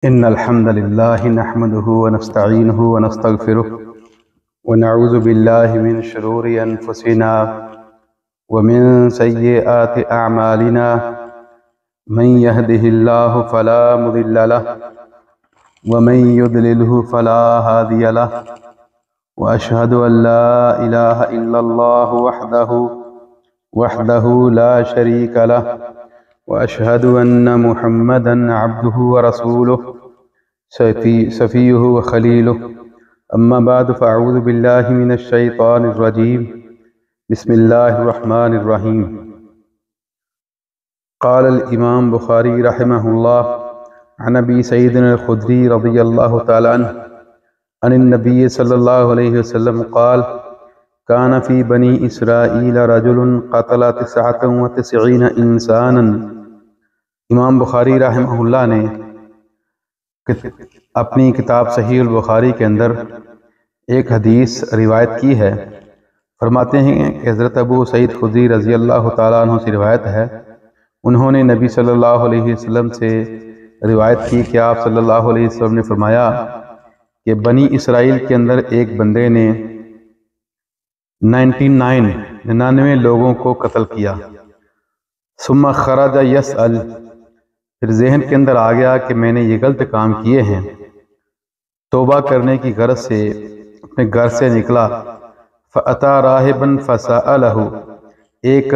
إن الحمد لله نحمده ونستعينه ونستغفره ونعوذ بالله من شرور أنفسنا ومن سيئات أعمالنا من يهده الله فلا مضل له ومن يضلله فلا هادي له وأشهد أن لا إله إلا الله وحده لا شريك له وأشهد أن محمدًا عبده ورسوله صفيه وخليله أما بعد فأعوذ بالله من الشيطان الرجيم بسم الله الرحمن الرحيم قال الإمام بخاري رحمه الله عن أبي سيدنا الخدري رضي الله تعالى عنه عن النبي صلى الله عليه وسلم قال كان في بني إسرائيل رجل قتل 99 إنسانا۔ امام بخاری رحمہ اللہ نے اپنی کتاب صحیح البخاری کے اندر ایک حدیث روایت کی ہے۔ فرماتے ہیں کہ حضرت ابو سعید خدری رضی اللہ تعالیٰ عنہ سے روایت ہے، انہوں نے نبی صلی اللہ علیہ وسلم سے روایت کی کہ آپ صلی اللہ علیہ وسلم نے فرمایا کہ بنی اسرائیل کے اندر ایک بندے نے 99 لوگوں کو قتل کیا۔ ثم خرج یسأل، پھر ذہن کے اندر آ گیا کہ میں نے یہ غلط کام کیے ہیں، توبہ کرنے کی غرض سے اپنے گھر سے نکلا۔ فأتی راہبا فسألہ، ایک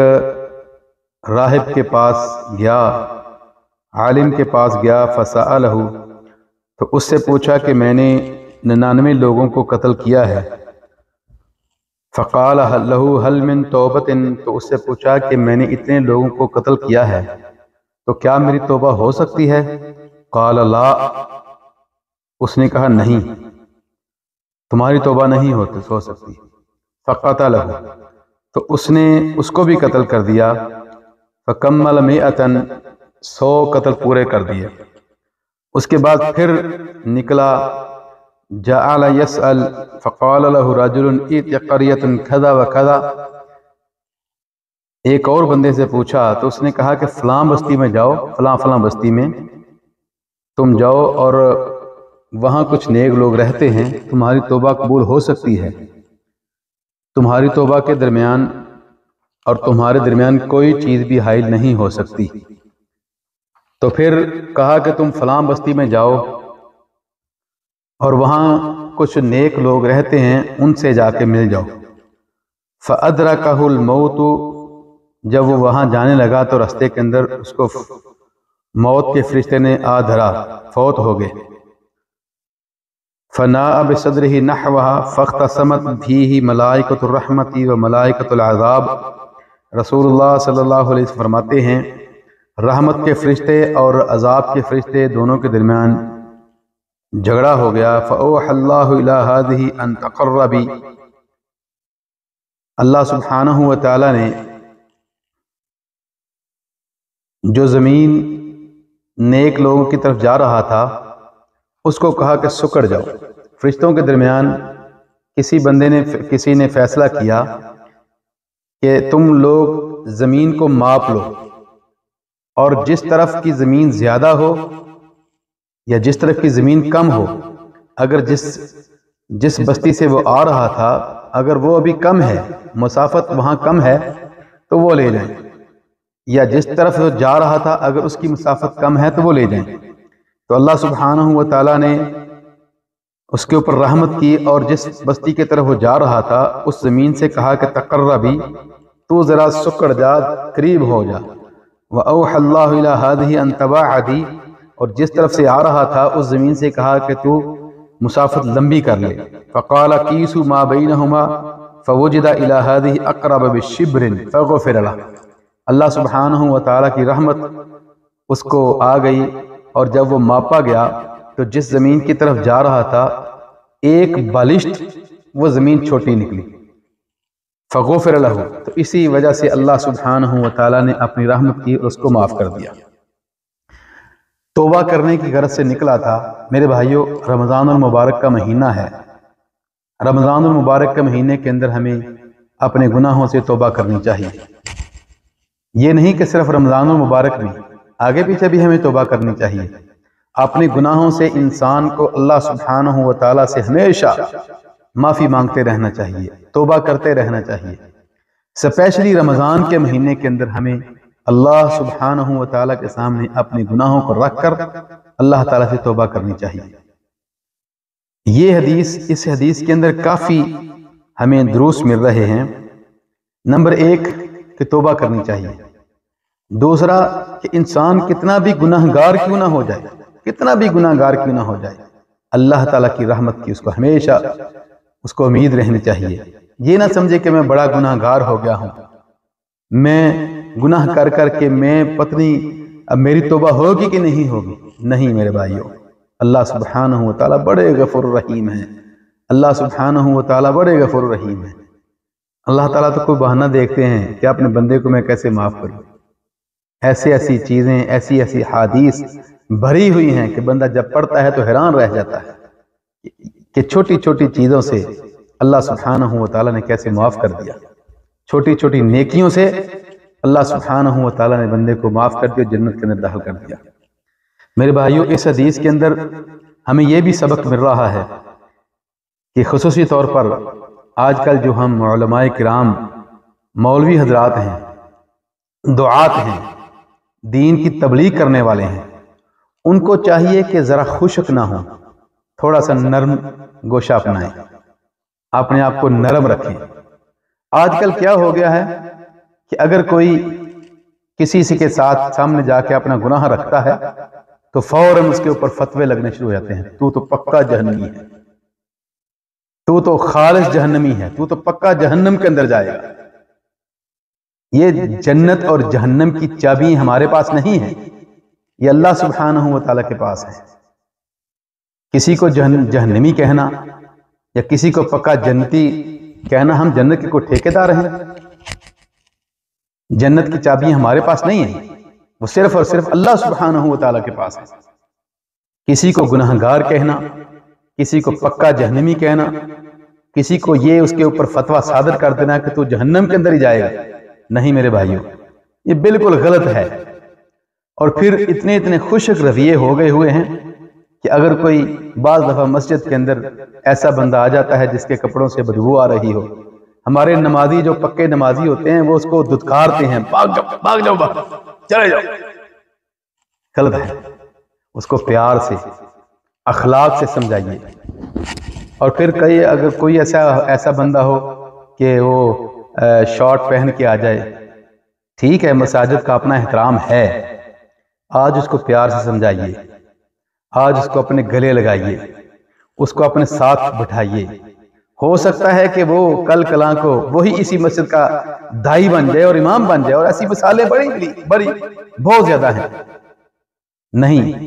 راہب کے پاس گیا، عالم کے پاس گیا۔ فسألہ، تو اس سے پوچھا کہ میں نے 99 لوگوں کو قتل کیا ہے۔ فقال لہ هل من توبۃ، تو اس سے پوچھا کہ میں نے اتنے لوگوں کو قتل کیا ہے تو کیا میری توبہ ہو سکتی ہے؟ قال لا، اس نے کہا نہیں، تمہاری توبہ نہیں ہو سکتی۔ فقتلہ، تو اس نے اس کو بھی قتل کر دیا۔ فکمل 100 قتل پورے کر دیے۔ اس کے بعد پھر نکلا، جعل یسأل فقال له رجل ائت قریۃ کذا وکذا، ایک اور بندے سے پوچھا تو اس نے کہا کہ فلاں بستی میں جاؤ، فلاں بستی میں تم جاؤ اور وہاں کچھ نیک لوگ رہتے ہیں، تمہاری توبہ قبول ہو سکتی ہے، تمہاری توبہ کے درمیان اور تمہارے درمیان کوئی چیز بھی حائل نہیں ہو سکتی۔ تو پھر کہا کہ تم فلاں بستی میں جاؤ اور وہاں کچھ نیک لوگ رہتے ہیں، ان سے جا کے مل جاؤ۔ فأدرکہ الموت، جب وہ وہاں جانے لگا تو رستے کے اندر اس کو موت کے فرشتے نے آ دھرا، فوت ہو گئے۔ فناء بصدرہ نحوہا فاختصمت فیہ ملائکۃ الرحمۃ و ملائکۃ العذاب، رسول اللہ صلی اللہ علیہ وسلم فرماتے ہیں رحمت کے فرشتے اور عذاب کے فرشتے دونوں کے درمیان جھگڑا ہو گیا۔ فأوحى اللہ الی ہذہ ان تقر بی، اللہ سبحانہ و تعالی نے جو زمین نیک لوگوں کی طرف جا رہا تھا اس کو کہا کہ سکڑ جاؤ۔ فرشتوں کے درمیان کسی نے فیصلہ کیا کہ تم لوگ زمین کو ماپ لو اور جس طرف کی زمین زیادہ ہو یا جس طرف کی زمین کم ہو، اگر جس بستی سے وہ آ رہا تھا اگر وہ ابھی کم ہے، مسافت وہاں کم ہے تو وہ لے لیں، یا جس طرف وہ جا رہا تھا اگر اس کی مسافت کم ہے تو وہ لے جائیں۔ تو اللہ سبحانہ و تعالیٰ نے اس کے اوپر رحمت کی اور جس بستی کی طرف وہ جا رہا تھا اس زمین سے کہا کہ تقربی، تو ذرا سکڑ جا، قریب ہو جا۔ وأوحى اللہ الی ہذہ ان تباعدی، اور جس طرف سے آ رہا تھا اس زمین سے کہا کہ تو مسافت لمبی کر لے۔ فقال قیسوا ما بینہما فوجد الی ہذہ اقرب بشبر فغفر لہ، اللہ سبحانہ و تعالیٰ کی رحمت اس کو آ گئی اور جب وہ ماپا گیا تو جس زمین کی طرف جا رہا تھا ایک بالشت وہ زمین چھوٹی نکلی۔ فغفر لہ، تو اسی وجہ سے اللہ سبحانہ و تعالیٰ نے اپنی رحمت کی اور اس کو معاف کر دیا۔ توبہ کرنے کی غرض سے نکلا تھا۔ میرے بھائیوں، رمضان المبارک کا مہینہ ہے۔ رمضان المبارک کے مہینے کے اندر ہمیں اپنے گناہوں سے توبہ کرنی چاہیے۔ یہ نہیں کہ صرف رمضان المبارک میں، آگے پیچھے بھی ہمیں توبہ کرنی چاہیے۔ اپنے گناہوں سے انسان کو اللہ سبحانہ و تعالیٰ سے ہمیشہ معافی مانگتے رہنا چاہیے، توبہ کرتے رہنا چاہیے۔ اسپیشلی رمضان کے مہینے کے اندر ہمیں اللہ سبحانہ و تعالیٰ کے سامنے اپنے گناہوں کو رکھ کر اللہ تعالیٰ سے توبہ کرنی چاہیے۔ یہ حدیث، اس حدیث کے اندر کافی ہمیں دروس مل رہے ہیں۔ نمبر 1 کہ توبہ کرنی چاہیے۔ دوسرا کہ انسان کتنا بھی گناہگار کیوں نہ ہو جائے، کتنا بھی گناہگار کیوں نہ ہو جائے، اللہ تعالیٰ کی رحمت کی اس کو ہمیشہ اس کو امید رہنی چاہیے۔ یہ نہ سمجھے کہ میں بڑا گناہگار ہو گیا ہوں، میں گناہ کر کر کے میں پتنی اب میری توبہ ہوگی کہ نہیں ہوگی۔ نہیں میرے بھائیوں، اللہ سبحانہ و تعالیٰ بڑے غفور رحیم ہیں، اللہ سبحانہ و تعالیٰ بڑے غفور رحیم ہیں۔ اللہ تعالیٰ تو کوئی بہانہ دیکھتے ہیں کہ اپنے بندے کو میں کیسے معاف کروں۔ ایسی ایسی چیزیں، ایسی ایسی حدیث بھری ہوئی ہیں کہ بندہ جب پڑھتا ہے تو حیران رہ جاتا ہے کہ چھوٹی چھوٹی چیزوں سے اللہ سبحانہ و تعالیٰ نے کیسے معاف کر دیا، چھوٹی چھوٹی نیکیوں سے اللہ سبحانہ و تعالیٰ نے بندے کو معاف کر دیا، جنت کے اندر داخل کر دیا۔ میرے بھائیوں، اس حدیث کے اندر ہمیں یہ بھی سبق مل رہا ہے کہ خصوصی طور پر آج کل جو ہم علماء کرام، مولوی حضرات ہیں، دعات ہیں، دین کی تبلیغ کرنے والے ہیں، ان کو چاہیے کہ ذرا خشک نہ ہوں، تھوڑا سا نرم گوشہ اپنائیں، اپنے آپ کو نرم رکھیں۔ آج کل کیا ہو گیا ہے کہ اگر کوئی کسی کے ساتھ سامنے جا کے اپنا گناہ رکھتا ہے تو فوراً اس کے اوپر فتوے لگنے شروع ہو جاتے ہیں، تو پکا جہنمی ہے، تو خالص جہنمی ہے، تو پکا جہنم کے اندر جائے گا۔ یہ جنت اور جہنم کی چابی ہمارے پاس نہیں ہے، یہ اللہ سبحانہ و تعالیٰ کے پاس ہے۔ کسی کو جہنمی کہنا یا کسی کو پکا جنتی کہنا، ہم جنت کے کوئی ٹھیکیدار ہیں؟ جنت کی چابی ہمارے پاس نہیں ہے، وہ صرف اور صرف اللہ سبحانہ و تعالیٰ کے پاس ہے۔ کسی کو گناہگار کہنا، کسی کو پکا جہنمی کہنا، کسی کو یہ اس کے اوپر فتویٰ صادر کر دینا کہ تو جہنم کے اندر ہی جائے گا، نہیں میرے بھائیوں، یہ بالکل غلط ہے۔ اور پھر اتنے خشک رویے ہو گئے ہوئے ہیں کہ اگر کوئی بعض دفعہ مسجد کے اندر ایسا بندہ آ جاتا ہے جس کے کپڑوں سے بدبو آ رہی ہو، ہمارے نمازی جو پکے نمازی ہوتے ہیں وہ اس کو دھتکارتے ہیں، بھاگ جاؤ چلے جاؤ۔ غلط ہے، اس کو پیار سے، اخلاق سے سمجھائیے۔ اور پھر اگر کوئی ایسا بندہ ہو کہ وہ شارٹ پہن کے آ جائے، ٹھیک ہے، مساجد کا اپنا احترام ہے، آج اس کو پیار سے سمجھائیے، آج اس کو اپنے گلے لگائیے، اس کو اپنے ساتھ بٹھائیے۔ ہو سکتا ہے کہ وہ کل کلاں کو وہی اسی مسجد کا دائی بن جائے اور امام بن جائے، اور ایسی مثالیں بڑی بہت زیادہ ہیں۔ نہیں،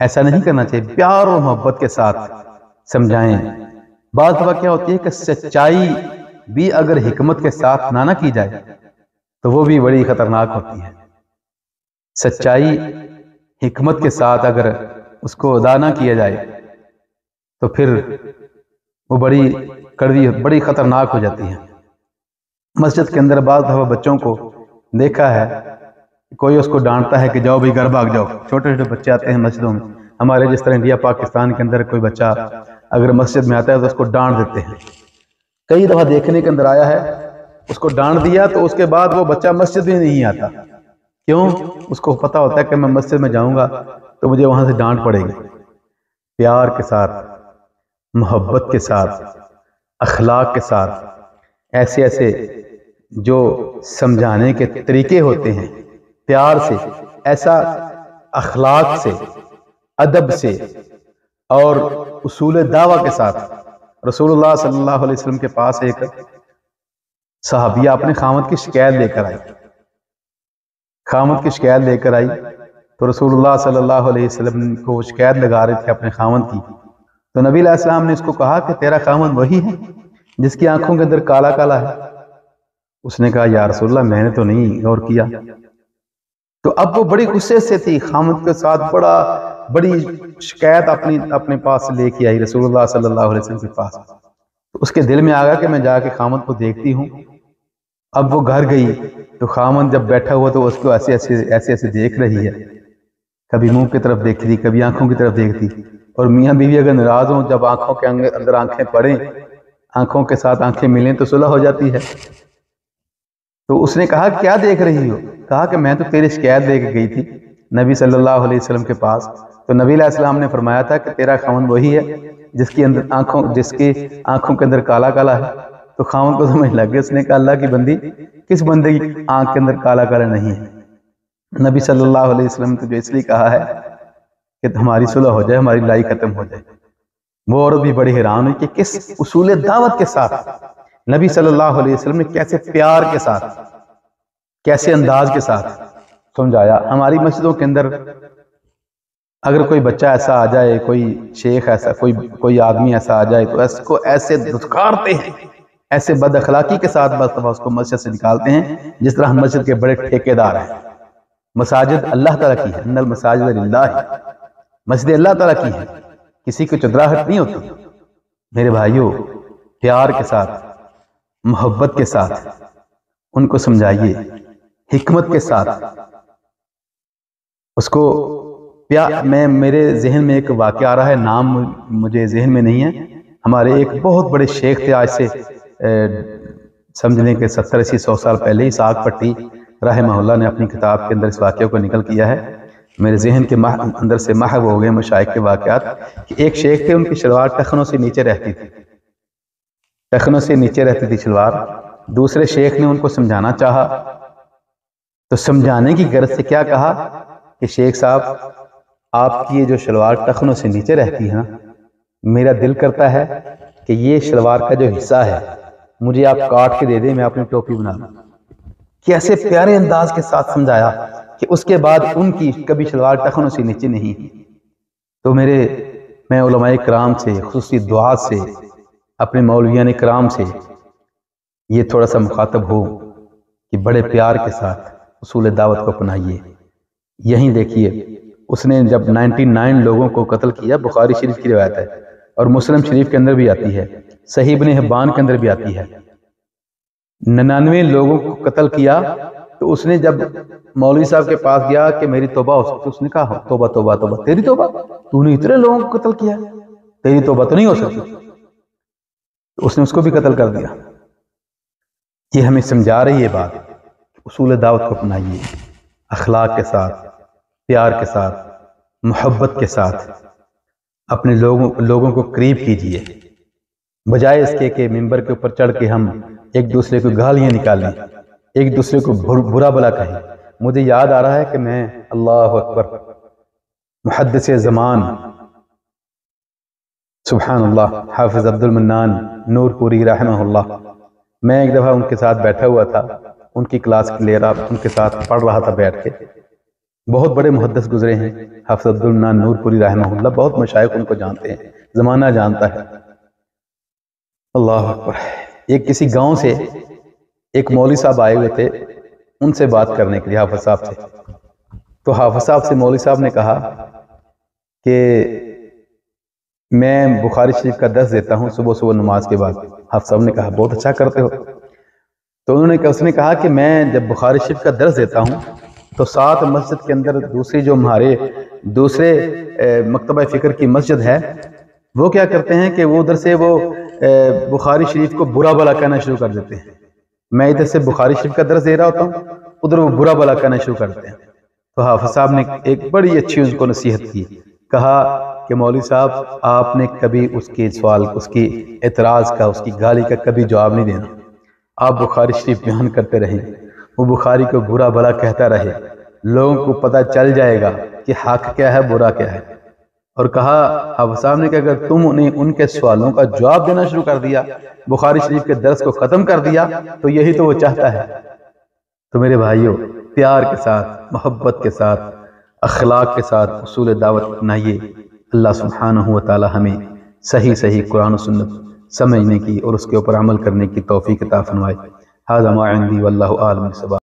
ایسا نہیں کرنا چاہیے، پیار اور محبت کے ساتھ سمجھائیں۔ بعض دفعہ کیا ہوتی ہے کہ سچائی بھی اگر حکمت کے ساتھ نہ کی جائے تو وہ بھی بڑی خطرناک ہوتی ہے۔ سچائی حکمت کے ساتھ اگر اس کو ادا نہ کیا جائے تو پھر وہ بڑی کڑوی، بڑی خطرناک ہو جاتی ہے۔ مسجد کے اندر بعض دفعہ بچوں کو دیکھا ہے، کوئی اس کو ڈانٹتا ہے کہ جاؤ بھائی گھر بھاگ جاؤ۔ چھوٹے چھوٹے بچے آتے ہیں مسجدوں میں، ہمارے جس طرح انڈیا پاکستان کے اندر کوئی بچہ اگر مسجد میں آتا ہے تو اس کو ڈانٹ دیتے ہیں۔ کئی دفعہ دیکھنے کے اندر آیا ہے، اس کو ڈانٹ دیا تو اس کے بعد وہ بچہ مسجد میں نہیں آتا۔ کیوں؟ اس کو پتا ہوتا ہے کہ میں مسجد میں جاؤں گا تو مجھے وہاں سے ڈانٹ پڑے گی۔ پیار کے ساتھ، محبت کے ساتھ، اخلاق کے ساتھ، ایسے جو سمجھانے کے طریقے ہوتے ہیں، پیار سے، ایسا اخلاق سے، ادب سے اور اصول دعویٰ کے ساتھ۔ رسول اللہ صلی اللہ علیہ وسلم کے پاس ایک صحابیہ اپنے خاوند کی شکایت لے کر آئی، تو رسول اللہ صلی اللہ علیہ وسلم کو شکایت لگا رہے تھے اپنے خاوند کی، تو نبی علیہ السلام نے اس کو کہا کہ تیرا خاوند وہی ہے جس کی آنکھوں کے اندر کالا کالا ہے؟ اس نے کہا یا رسول اللہ میں نے تو نہیں غور کیا۔ تو اب وہ بڑی غصے سے تھی، خاوند کے ساتھ بڑی شکایت اپنے پاس لے کے آئی رسول اللہ صلی اللہ علیہ وسلم کے پاس۔ تو اس کے دل میں آ گیا کہ میں جا کے خاوند کو دیکھتی ہوں۔ اب وہ گھر گئی تو خاوند جب بیٹھا ہوا تو اس کو ایسے دیکھ رہی ہے۔ کبھی منہ کی طرف دیکھتی تھی، کبھی آنکھوں کی طرف دیکھتی، اور میاں بیوی اگر ناراض ہوں، جب آنکھوں کے اندر آنکھیں پڑیں، آنکھوں کے ساتھ آنکھیں ملیں تو صلح ہو جاتی ہے۔ تو اس نے کہا کیا دیکھ رہی ہو؟ کہا کہ میں تو تیری شکایت دے کے گئی تھی نبی صلی اللہ علیہ وسلم کے پاس، تو نبی علیہ السلام نے فرمایا تھا کہ تیرا خاوند وہی ہے جس کی آنکھوں کے اندر کالا کالا ہے۔ تو خاوند کو سمجھ لگ گیا، اس نے کہا اللہ کی بندی، کس بندے کی آنکھ کے اندر کالا کالا نہیں ہے؟ نبی صلی اللہ علیہ وسلم نے اس لیے کہا ہے کہ ہماری صلح ہو جائے، ہماری لڑائی ختم ہو جائے۔ وہ عورت بھی بڑی حیران ہوئی کہ کس اصول دعوت کے ساتھ نبی صلی اللہ علیہ وسلم نے کیسے پیار کے ساتھ، کیسے انداز کے ساتھ سمجھایا۔ ہماری مسجدوں کے اندر اگر کوئی بچہ ایسا آ جائے، کوئی شیخ ایسا، کوئی آدمی ایسا آ جائے، تو اس کو ایسے دھتکارتے ہیں، ایسے بد اخلاقی کے ساتھ بس اس کو مسجد سے نکالتے ہیں جس طرح ہم مسجد کے بڑے ٹھیکیدار ہیں۔ مساجد اللہ تعالیٰ کی ہے، ان المساجد للہ، مسجد اللہ تعالیٰ کی ہے، کسی کو چدراہٹ نہیں ہوتی۔ میرے بھائیوں، پیار کے ساتھ، محبت کے ساتھ ان کو سمجھائیے، حکمت کے ساتھ اس کو میرے ذہن میں ایک واقعہ آ رہا ہے، نام مجھے ذہن میں نہیں ہے۔ ہمارے ایک بہت بڑے شیخ تھے، آج سے سمجھنے کے 70-80-100 سال پہلے، اسحاق پٹی رحمہ اللہ نے اپنی کتاب کے اندر اس واقعے کو نقل کیا ہے۔ میرے ذہن کے اندر سے محو ہو گئے مشائخ کے واقعات کہ ایک شیخ تھے، ان کی شلوار ٹخنوں سے نیچے رہتی تھی، ٹخنوں سے نیچے رہتی تھی شلوار۔ دوسرے شیخ نے ان کو سمجھانا چاہا، تو سمجھانے کی غرض سے کیا کہا کہ شیخ صاحب، آپ کی یہ جو شلوار ٹخنوں سے نیچے رہتی ہے نا، میرا دل کرتا ہے کہ یہ شلوار کا جو حصہ ہے مجھے آپ کاٹ کے دے دیں، میں اپنی ٹوپی بنا لوں۔ کیسے پیارے انداز کے ساتھ سمجھایا کہ اس کے بعد ان کی کبھی شلوار ٹخنوں سے نیچے نہیں۔ تو میں علماء کرام سے، خصوصی دعا سے، اپنے مولویان کرام سے یہ تھوڑا سا مخاطب ہو کہ بڑے پیار کے ساتھ اصول دعوت کو اپنائیے۔ یہیں دیکھیے، اس نے جب 99 لوگوں کو قتل کیا، بخاری شریف کی روایت ہے اور مسلم شریف کے اندر بھی آتی ہے، صحیح ابن حبان کے اندر بھی آتی ہے، 99 لوگوں کو قتل کیا۔ تو اس نے جب مولوی صاحب کے پاس گیا کہ میری توبہ ہو سکتی، اس نے کہا توبہ توبہ توبہ، تیری توبہ؟ تو نے اتنے لوگوں کو قتل کیا، تیری توبہ تو نہیں ہو سکتی۔ تو اس نے اس کو بھی قتل کر دیا۔ یہ ہمیں سمجھا رہی ہے بات، اصول دعوت کو اپنائیے، اخلاق کے ساتھ، پیار کے ساتھ، محبت کے ساتھ اپنے لوگوں کو قریب کیجیے، بجائے اس کے کہ ممبر کے اوپر چڑھ کے ہم ایک دوسرے کو گالیاں نکالیں، ایک دوسرے کو برا بلا کہیں۔ مجھے یاد آ رہا ہے کہ میں، اللہ اکبر، محدث زمان سبحان اللہ حافظ عبد المنان نور پوری رحمہ اللہ، میں ایک دفعہ ان کے ساتھ بیٹھا ہوا تھا، ان کی کلاس لے رہا، ان کے ساتھ پڑھ رہا تھا بیٹھ کے۔ بہت بڑے محدث گزرے ہیں حافظ عبد المنان نور پوری رحمہ اللہ، بہت مشائخ ان کو جانتے ہیں، زمانہ جانتا ہے۔ اللہ اکبر۔ ایک کسی گاؤں سے ایک مولوی صاحب آئے ہوئے تھے ان سے بات کرنے کے لیے، حافظ صاحب سے۔ تو حافظ صاحب سے مولوی صاحب نے کہا کہ میں بخاری شریف کا درس دیتا ہوں صبح صبح نماز کے بعد۔ حافظ صاحب نے کہا بہت اچھا کرتے ہو۔ تو اس نے کہا کہ میں جب بخاری شریف کا درس دیتا ہوں تو ساتھ مسجد کے اندر دوسری جو ہمارے دوسرے مکتبہ فکر کی مسجد ہے، وہ کیا کرتے ہیں کہ وہ ادھر سے وہ بخاری شریف کو برا بلا کہنا شروع کر دیتے ہیں۔ میں ادھر سے بخاری شریف کا درس دے رہا ہوتا ہوں، ادھر وہ برا بلا کہنا شروع کر دیتے ہیں۔ تو حافظ صاحب نے ایک بڑی اچھی اس کو نصیحت کی، کہا کہ مولوی صاحب، آپ نے کبھی اس کے سوال، اس کی اعتراض کا، اس کی گالی کا کبھی جواب نہیں دینا۔ آپ بخاری شریف بیان کرتے رہیں، وہ بخاری کو برا بلا کہتا رہے، لوگوں کو پتہ چل جائے گا کہ حق کیا ہے، برا کیا ہے۔ اور کہا حافظ صاحب نے کہ اگر تم نے ان کے سوالوں کا جواب دینا شروع کر دیا، بخاری شریف کے درس کو ختم کر دیا، تو یہی تو وہ چاہتا ہے۔ تو میرے بھائیوں، پیار کے ساتھ، محبت کے ساتھ، اخلاق کے ساتھ اصول دعوت اپنائیے۔ اللہ سبحانہ و تعالی ہمیں صحیح قرآن و سنت سمجھنے کی اور اس کے اوپر عمل کرنے کی توفیق عطا فرمائے۔ ھذا ما عندی واللہ اعلم بالصواب۔